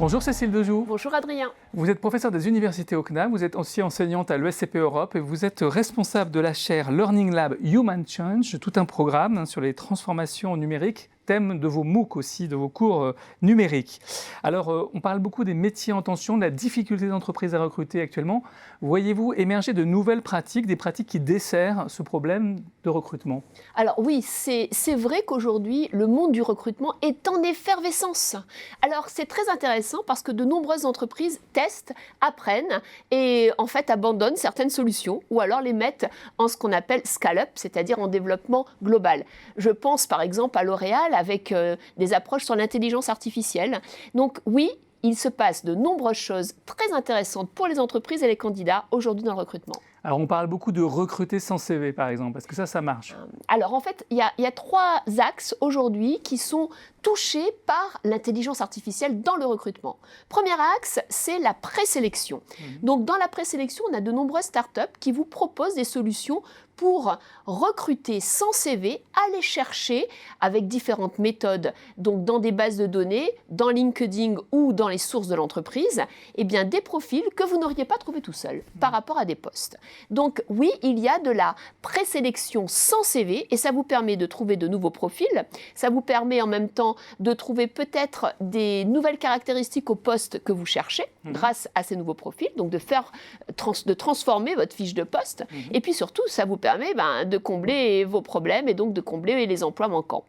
Bonjour Cécile Dejoux. Bonjour Adrien. Vous êtes professeur des universités au CNAM, vous êtes aussi enseignante à l'ESCP Europe et vous êtes responsable de la chaire Learning Lab Human Change, tout un programme sur les transformations numériques, thème de vos MOOC aussi, de vos cours numériques. Alors, on parle beaucoup des métiers en tension, de la difficulté des entreprises à recruter actuellement. Voyez-vous émerger de nouvelles pratiques, des pratiques qui desserrent ce problème de recrutement? Alors oui, c'est vrai qu'aujourd'hui, le monde du recrutement est en effervescence. Alors c'est très intéressant parce que de nombreuses entreprises testent, apprennent et en fait abandonnent certaines solutions ou alors les mettent en ce qu'on appelle scale-up, c'est-à-dire en développement global. Je pense par exemple à L'Oréal avec des approches sur l'intelligence artificielle. Donc oui, il se passe de nombreuses choses très intéressantes pour les entreprises et les candidats aujourd'hui dans le recrutement. Alors, on parle beaucoup de recruter sans CV, par exemple. Est-ce que ça marche? Alors, en fait, il y a trois axes aujourd'hui qui sont touchés par l'intelligence artificielle dans le recrutement. Premier axe, c'est la présélection. Donc, dans la présélection, on a de nombreuses startups qui vous proposent des solutions pour recruter sans CV, aller chercher avec différentes méthodes, donc dans des bases de données, dans LinkedIn ou dans les sources de l'entreprise, eh bien des profils que vous n'auriez pas trouvés tout seul par rapport à des postes. Donc oui, il y a de la présélection sans CV et ça vous permet de trouver de nouveaux profils, ça vous permet en même temps de trouver peut-être des nouvelles caractéristiques au poste que vous cherchez grâce à ces nouveaux profils, donc de transformer votre fiche de poste et puis surtout ça vous permet de combler vos problèmes et donc de combler les emplois manquants.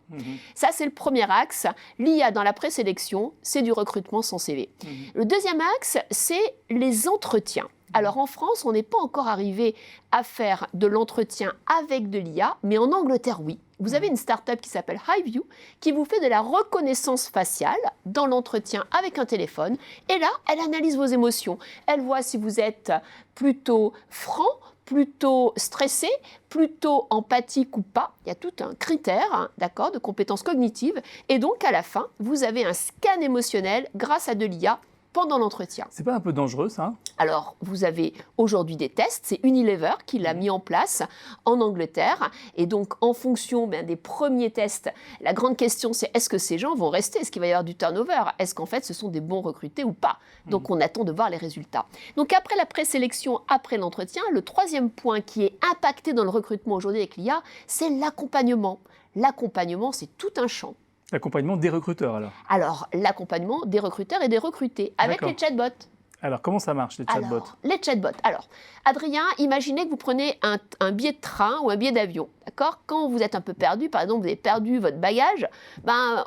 Ça, c'est le premier axe. L'IA dans la présélection, c'est du recrutement sans CV. Le deuxième axe, c'est les entretiens. Alors en France, on n'est pas encore arrivé à faire de l'entretien avec de l'IA, mais en Angleterre, oui. Vous avez une start-up qui s'appelle HiView qui vous fait de la reconnaissance faciale dans l'entretien avec un téléphone. Et là, elle analyse vos émotions. Elle voit si vous êtes plutôt franc, plutôt stressé, plutôt empathique ou pas. Il y a tout un critère, d'accord, de compétences cognitives. Et donc, à la fin, vous avez un scan émotionnel grâce à de l'IA pendant l'entretien. C'est pas un peu dangereux, ça? Alors, vous avez aujourd'hui des tests. C'est Unilever qui l'a mis en place en Angleterre. Et donc, en fonction des premiers tests, la grande question, c'est est-ce que ces gens vont rester? Est-ce qu'il va y avoir du turnover? Est-ce qu'en fait, ce sont des bons recrutés ou pas? Donc, on attend de voir les résultats. Donc, après la présélection, après l'entretien, le troisième point qui est impacté dans le recrutement aujourd'hui avec l'IA, c'est l'accompagnement. L'accompagnement, c'est tout un champ. L'accompagnement des recruteurs, alors? Alors, l'accompagnement des recruteurs et des recrutés avec les chatbots. Alors, comment ça marche, les chatbots? Les chatbots. Alors, Adrien, imaginez que vous prenez un billet de train ou un billet d'avion. D'accord? Quand vous êtes un peu perdu, par exemple, vous avez perdu votre bagage,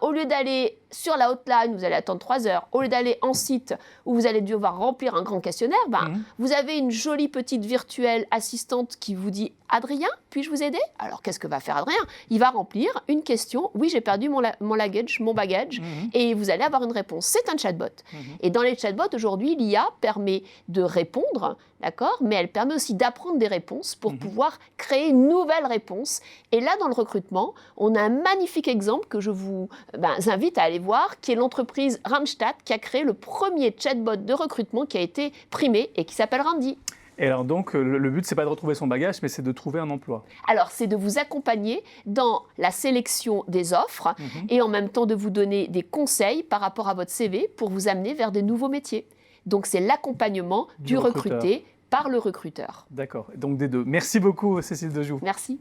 au lieu d'aller sur la hotline, vous allez attendre 3 heures. Au lieu d'aller en site où vous allez devoir remplir un grand questionnaire, vous avez une jolie petite virtuelle assistante qui vous dit « Adrien, puis-je vous aider ?» Alors, qu'est-ce que va faire Adrien? Il va remplir une question. « Oui, j'ai perdu mon bagage. » Et vous allez avoir une réponse. C'est un chatbot. Et dans les chatbots, aujourd'hui, l'IA permet de répondre, d'accord, mais elle permet aussi d'apprendre des réponses pour pouvoir créer une nouvelle réponse. Et là, dans le recrutement, on a un magnifique exemple que je vous invite à aller voir, qui est l'entreprise Randstad qui a créé le premier chatbot de recrutement qui a été primé et qui s'appelle Randy. Et alors donc, le but, c'est pas de retrouver son bagage, mais c'est de trouver un emploi. Alors, c'est de vous accompagner dans la sélection des offres et en même temps de vous donner des conseils par rapport à votre CV pour vous amener vers des nouveaux métiers. Donc, c'est l'accompagnement du recruté par le recruteur. D'accord. Donc, des deux. Merci beaucoup, Cécile Dejoux. Merci.